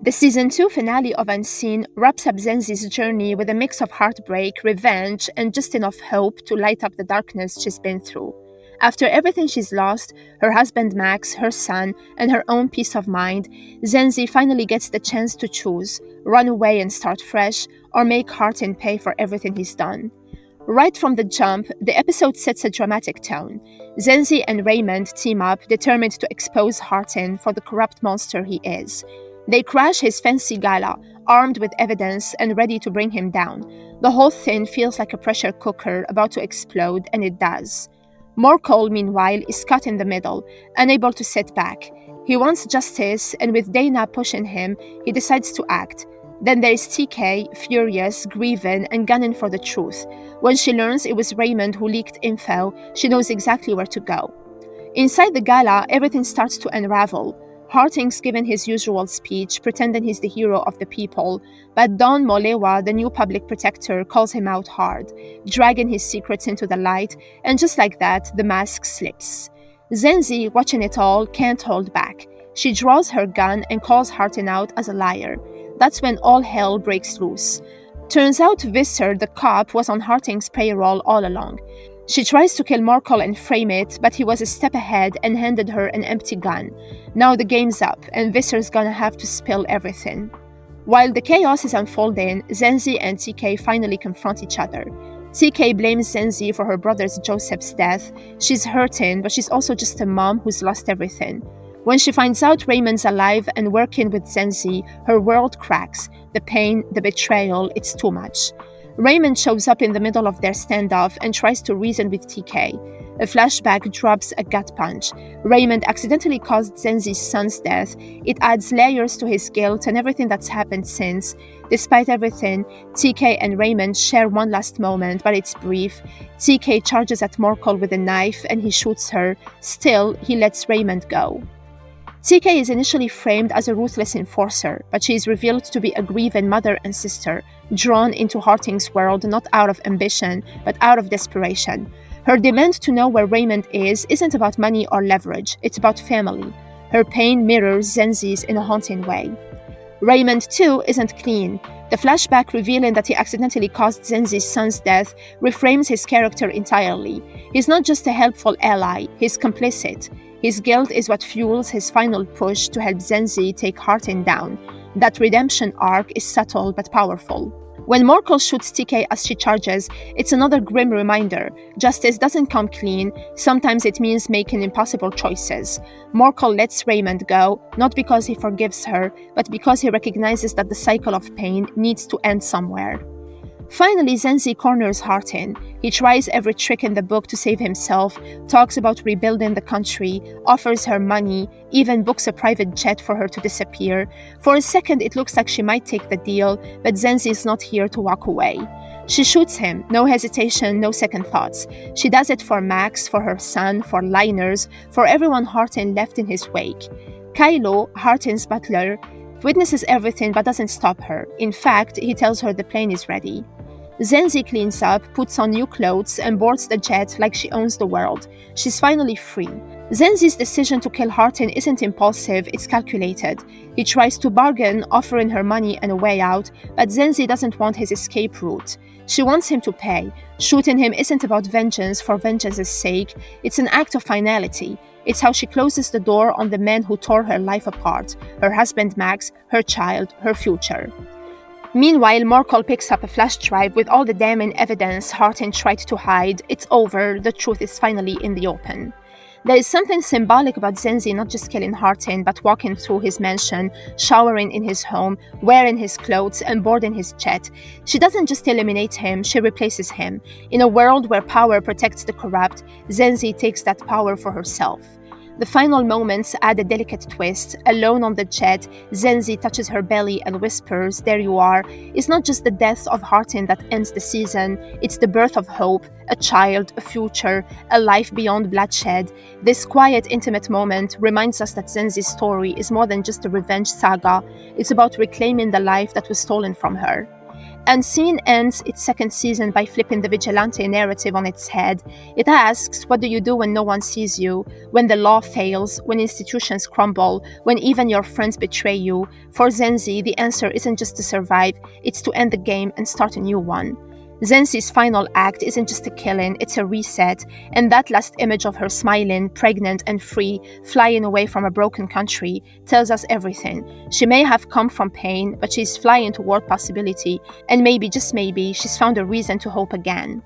The season 2 finale of Unseen wraps up Zenzi's journey with a mix of heartbreak, revenge, and just enough hope to light up the darkness she's been through. After everything she's lost, her husband Max, her son, and her own peace of mind, Zenzi finally gets the chance to choose: run away and start fresh, or make Hartin pay for everything he's done. Right from the jump, the episode sets a dramatic tone. Zenzi and Raymond team up, determined to expose Hartin for the corrupt monster he is. They crash his fancy gala, armed with evidence and ready to bring him down. The whole thing feels like a pressure cooker about to explode, and it does. Morkel, meanwhile, is caught in the middle, unable to sit back. He wants justice, and with Dana pushing him, he decides to act. Then there's TK, furious, grieving, and gunning for the truth. When she learns it was Raymond who leaked info, she knows exactly where to go. Inside the gala, everything starts to unravel. Harting's given his usual speech, pretending he's the hero of the people, but Don Molewa, the new public protector, calls him out hard, dragging his secrets into the light, and just like that, the mask slips. Zenzi, watching it all, can't hold back. She draws her gun and calls Hartin out as a liar. That's when all hell breaks loose. Turns out Visser, the cop, was on Harting's payroll all along. She tries to kill Morkel and frame it, but he was a step ahead and handed her an empty gun. Now the game's up, and Visser's gonna have to spill everything. While the chaos is unfolding, Zenzi and TK finally confront each other. TK blames Zenzi for her brother's Joseph's death. She's hurting, but she's also just a mom who's lost everything. When she finds out Raymond's alive and working with Zenzi, her world cracks. The pain, the betrayal, it's too much. Raymond shows up in the middle of their standoff and tries to reason with TK. A flashback drops a gut punch. Raymond accidentally caused Zenzi's son's death. It adds layers to his guilt and everything that's happened since. Despite everything, TK and Raymond share one last moment, but it's brief. TK charges at Morkel with a knife and he shoots her. Still, he lets Raymond go. TK is initially framed as a ruthless enforcer, but she is revealed to be a grieving mother and sister, drawn into Harting's world not out of ambition, but out of desperation. Her demand to know where Raymond isn't about money or leverage, it's about family. Her pain mirrors Zenzi's in a haunting way. Raymond, too, isn't clean. The flashback revealing that he accidentally caused Zenzi's son's death reframes his character entirely. He's not just a helpful ally, he's complicit. His guilt is what fuels his final push to help Zenzi take Hartin down. That redemption arc is subtle but powerful. When Morkel shoots TK as she charges, it's another grim reminder. Justice doesn't come clean. Sometimes it means making impossible choices. Morkel lets Raymond go, not because he forgives her, but because he recognizes that the cycle of pain needs to end somewhere. Finally, Zenzi corners Hartin. He tries every trick in the book to save himself, talks about rebuilding the country, offers her money, even books a private jet for her to disappear. For a second, it looks like she might take the deal, but Zenzi is not here to walk away. She shoots him, no hesitation, no second thoughts. She does it for Max, for her son, for Liners, for everyone Hartin left in his wake. Kylo, Hartin's butler, witnesses everything but doesn't stop her. In fact, he tells her the plane is ready. Zenzi cleans up, puts on new clothes, and boards the jet like she owns the world. She's finally free. Zenzi's decision to kill Hartin isn't impulsive, it's calculated. He tries to bargain, offering her money and a way out, but Zenzi doesn't want his escape route. She wants him to pay. Shooting him isn't about vengeance for vengeance's sake, it's an act of finality. It's how she closes the door on the men who tore her life apart: her husband Max, her child, her future. Meanwhile, Morkel picks up a flash drive with all the damning evidence Hartin tried to hide. It's over, the truth is finally in the open. There is something symbolic about Zenzi not just killing Hartin, but walking through his mansion, showering in his home, wearing his clothes, and boarding his jet. She doesn't just eliminate him, she replaces him. In a world where power protects the corrupt, Zenzi takes that power for herself. The final moments add a delicate twist. Alone on the jet, Zenzi touches her belly and whispers, "There you are." It's not just the death of Hartin that ends the season, it's the birth of hope, a child, a future, a life beyond bloodshed. This quiet, intimate moment reminds us that Zenzi's story is more than just a revenge saga. It's about reclaiming the life that was stolen from her. Unseen ends its second season by flipping the vigilante narrative on its head. It asks, what do you do when no one sees you? When the law fails, when institutions crumble, when even your friends betray you? For Zenzi, the answer isn't just to survive, it's to end the game and start a new one. Zenzi's final act isn't just a killing, it's a reset, and that last image of her smiling, pregnant, and free, flying away from a broken country, tells us everything. She may have come from pain, but she's flying toward possibility, and maybe, just maybe, she's found a reason to hope again.